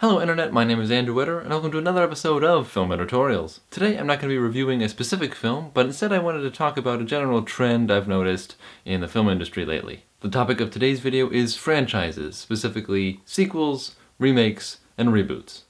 Hello Internet, my name is Andrew Eder, and welcome to another episode of Film Editorials. Today I'm not going to be reviewing a specific film, but instead I wanted to talk about a general trend I've noticed in the film industry lately. The topic of today's video is franchises, specifically sequels, remakes, and reboots.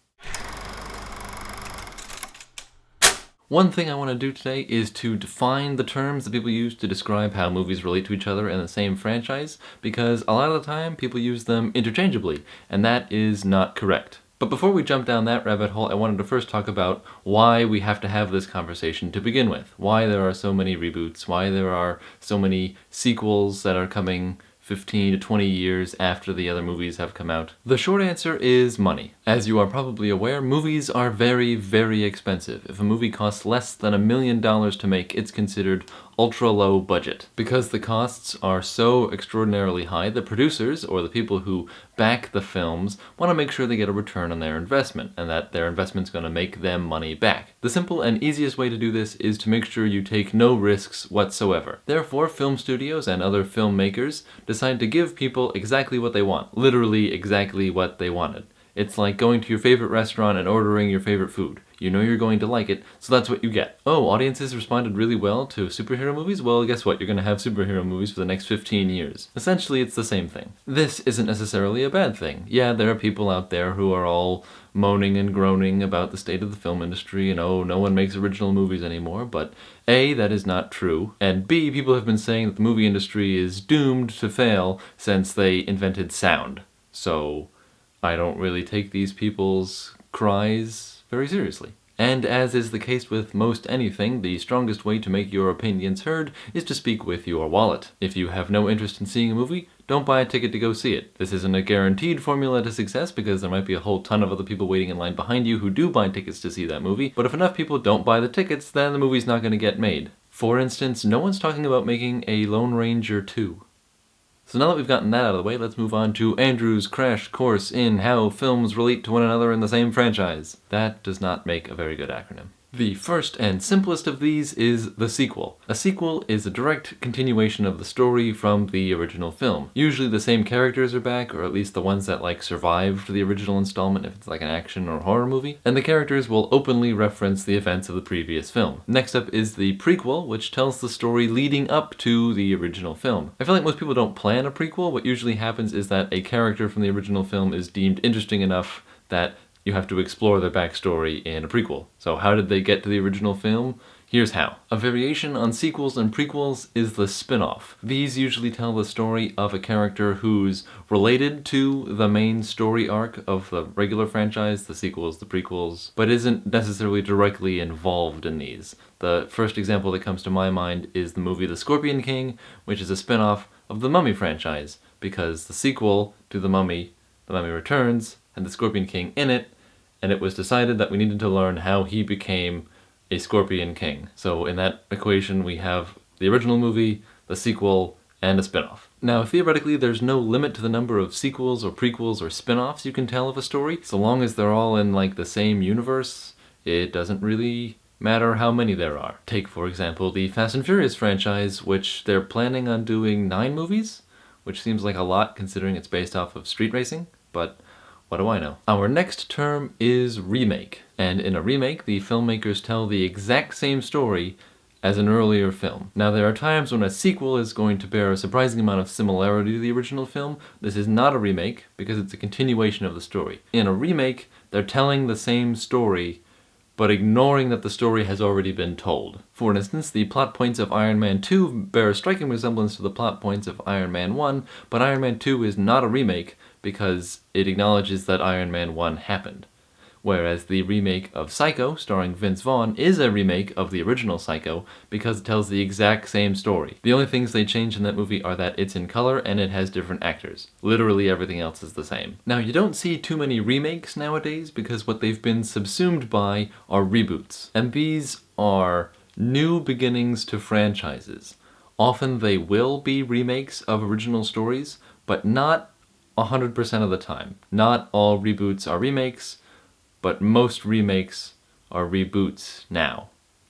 One thing I want to do today is to define the terms that people use to describe how movies relate to each other in the same franchise, because a lot of the time people use them interchangeably, and that is not correct. But before we jump down that rabbit hole, I wanted to first talk about why we have to have this conversation to begin with. Why there are so many reboots, why there are so many sequels that are coming 15 to 20 years after the other movies have come out. The short answer is money. As you are probably aware, movies are very, very expensive. If a movie costs less than $1 million to make, it's considered ultra low budget. Because the costs are so extraordinarily high, the producers, or the people who back the films, want to make sure they get a return on their investment, and that their investment's going to make them money back. The simple and easiest way to do this is to make sure you take no risks whatsoever. Therefore, film studios and other filmmakers decide to give people exactly what they want. Literally exactly what they wanted. It's like going to your favorite restaurant and ordering your favorite food. You know you're going to like it, so that's what you get. Oh, audiences responded really well to superhero movies? Well, guess what? You're going to have superhero movies for the next 15 years. Essentially, it's the same thing. This isn't necessarily a bad thing. Yeah, there are people out there who are all moaning and groaning about the state of the film industry and oh, no one makes original movies anymore, but A, that is not true, and B, people have been saying that the movie industry is doomed to fail since they invented sound. So I don't really take these people's cries very seriously. And as is the case with most anything, the strongest way to make your opinions heard is to speak with your wallet. If you have no interest in seeing a movie, don't buy a ticket to go see it. This isn't a guaranteed formula to success because there might be a whole ton of other people waiting in line behind you who do buy tickets to see that movie, but if enough people don't buy the tickets, then the movie's not going to get made. For instance, no one's talking about making a Lone Ranger 2. So now that we've gotten that out of the way, let's move on to Andrew's crash course in how films relate to one another in the same franchise. That does not make a very good acronym. The first and simplest of these is the sequel. A sequel is a direct continuation of the story from the original film. Usually the same characters are back, or at least the ones that survived the original installment if it's like an action or horror movie, and the characters will openly reference the events of the previous film. Next up is the prequel, which tells the story leading up to the original film. I feel like most people don't plan a prequel. What usually happens is that a character from the original film is deemed interesting enough that you have to explore their backstory in a prequel. So how did they get to the original film? Here's how. A variation on sequels and prequels is the spin-off. These usually tell the story of a character who's related to the main story arc of the regular franchise, the sequels, the prequels, but isn't necessarily directly involved in these. The first example that comes to my mind is the movie The Scorpion King, which is a spin-off of the Mummy franchise, because the sequel to The Mummy Returns, had the Scorpion King in it, and it was decided that we needed to learn how he became a Scorpion King. So in that equation we have the original movie, the sequel, and a spin-off. Now theoretically there's no limit to the number of sequels or prequels or spin-offs you can tell of a story. So long as they're all in the same universe, it doesn't really matter how many there are. Take for example the Fast and Furious franchise, which they're planning on doing 9 movies, which seems like a lot considering it's based off of street racing, but what do I know? Our next term is remake, and in a remake, the filmmakers tell the exact same story as an earlier film. Now there are times when a sequel is going to bear a surprising amount of similarity to the original film. This is not a remake, because it's a continuation of the story. In a remake, they're telling the same story, but ignoring that the story has already been told. For instance, the plot points of Iron Man 2 bear a striking resemblance to the plot points of Iron Man 1, but Iron Man 2 is not a remake, because it acknowledges that Iron Man 1 happened. Whereas the remake of Psycho, starring Vince Vaughn, is a remake of the original Psycho because it tells the exact same story. The only things they change in that movie are that it's in color and it has different actors. Literally everything else is the same. Now you don't see too many remakes nowadays because what they've been subsumed by are reboots. And these are new beginnings to franchises. Often they will be remakes of original stories, but not 100% of the time. Not all reboots are remakes, but most remakes are reboots now,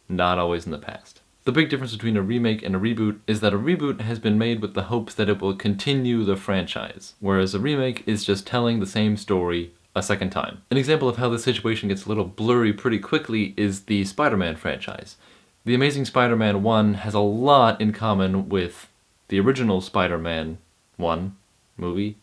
not always in the past. The big difference between a remake and a reboot is that a reboot has been made with the hopes that it will continue the franchise, whereas a remake is just telling the same story a second time. An example of how this situation gets a little blurry pretty quickly is the Spider-Man franchise. The Amazing Spider-Man 1 has a lot in common with the original Spider-Man 1 movie,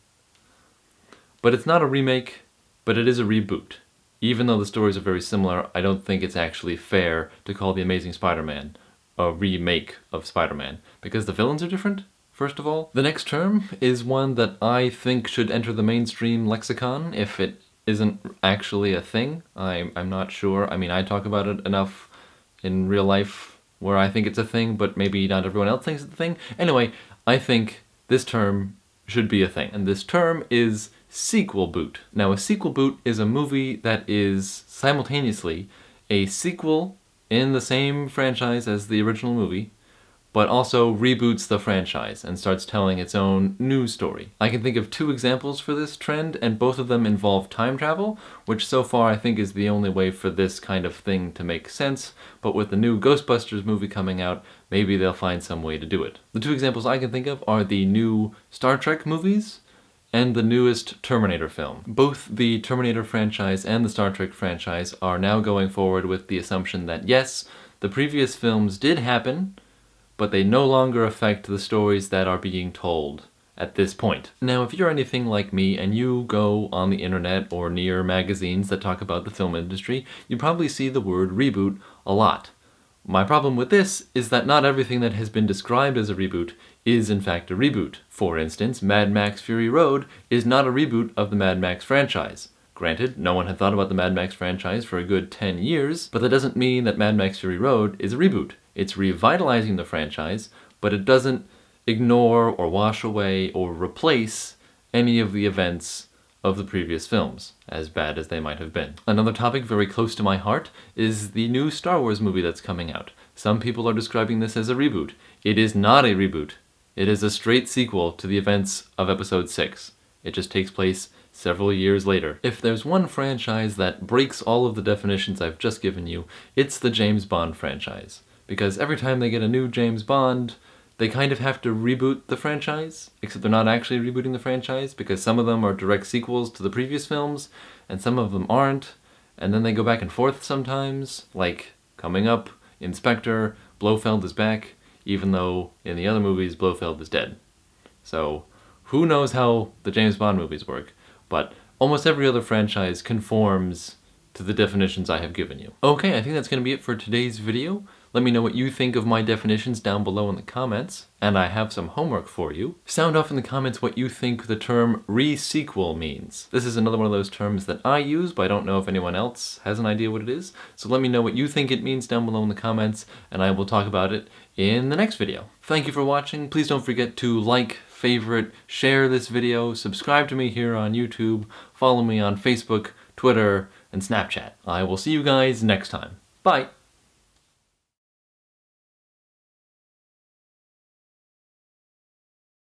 but it's not a remake, but it is a reboot. Even though the stories are very similar, I don't think it's actually fair to call The Amazing Spider-Man a remake of Spider-Man, because the villains are different, first of all. The next term is one that I think should enter the mainstream lexicon if it isn't actually a thing. I'm not sure. I mean, I talk about it enough in real life where I think it's a thing, but maybe not everyone else thinks it's a thing. Anyway, I think this term should be a thing, and this term is sequel boot. Now, a sequel boot is a movie that is simultaneously a sequel in the same franchise as the original movie, but also reboots the franchise and starts telling its own new story. I can think of 2 examples for this trend, and both of them involve time travel, which so far I think is the only way for this kind of thing to make sense, but with the new Ghostbusters movie coming out, maybe they'll find some way to do it. The 2 examples I can think of are the new Star Trek movies and the newest Terminator film. Both the Terminator franchise and the Star Trek franchise are now going forward with the assumption that yes, the previous films did happen, but they no longer affect the stories that are being told at this point. Now, if you're anything like me and you go on the internet or near magazines that talk about the film industry, you probably see the word reboot a lot. My problem with this is that not everything that has been described as a reboot is in fact a reboot. For instance, Mad Max Fury Road is not a reboot of the Mad Max franchise. Granted, no one had thought about the Mad Max franchise for a good 10 years, but that doesn't mean that Mad Max Fury Road is a reboot. It's revitalizing the franchise, but it doesn't ignore or wash away or replace any of the events of the previous films, as bad as they might have been. Another topic very close to my heart is the new Star Wars movie that's coming out. Some people are describing this as a reboot. It is not a reboot. It is a straight sequel to the events of Episode 6. It just takes place several years later. If there's one franchise that breaks all of the definitions I've just given you, it's the James Bond franchise. Because every time they get a new James Bond, they kind of have to reboot the franchise, except they're not actually rebooting the franchise, because some of them are direct sequels to the previous films, and some of them aren't, and then they go back and forth sometimes, like, coming up, Inspector, Blofeld is back, even though in the other movies Blofeld is dead. So, who knows how the James Bond movies work, but almost every other franchise conforms to the definitions I have given you. Okay, I think that's going to be it for today's video. Let me know what you think of my definitions down below in the comments, and I have some homework for you. Sound off in the comments what you think the term re-sequel means. This is another one of those terms that I use, but I don't know if anyone else has an idea what it is, so let me know what you think it means down below in the comments, and I will talk about it in the next video. Thank you for watching. Please don't forget to like, favorite, share this video, subscribe to me here on YouTube, follow me on Facebook, Twitter, and Snapchat. I will see you guys next time. Bye!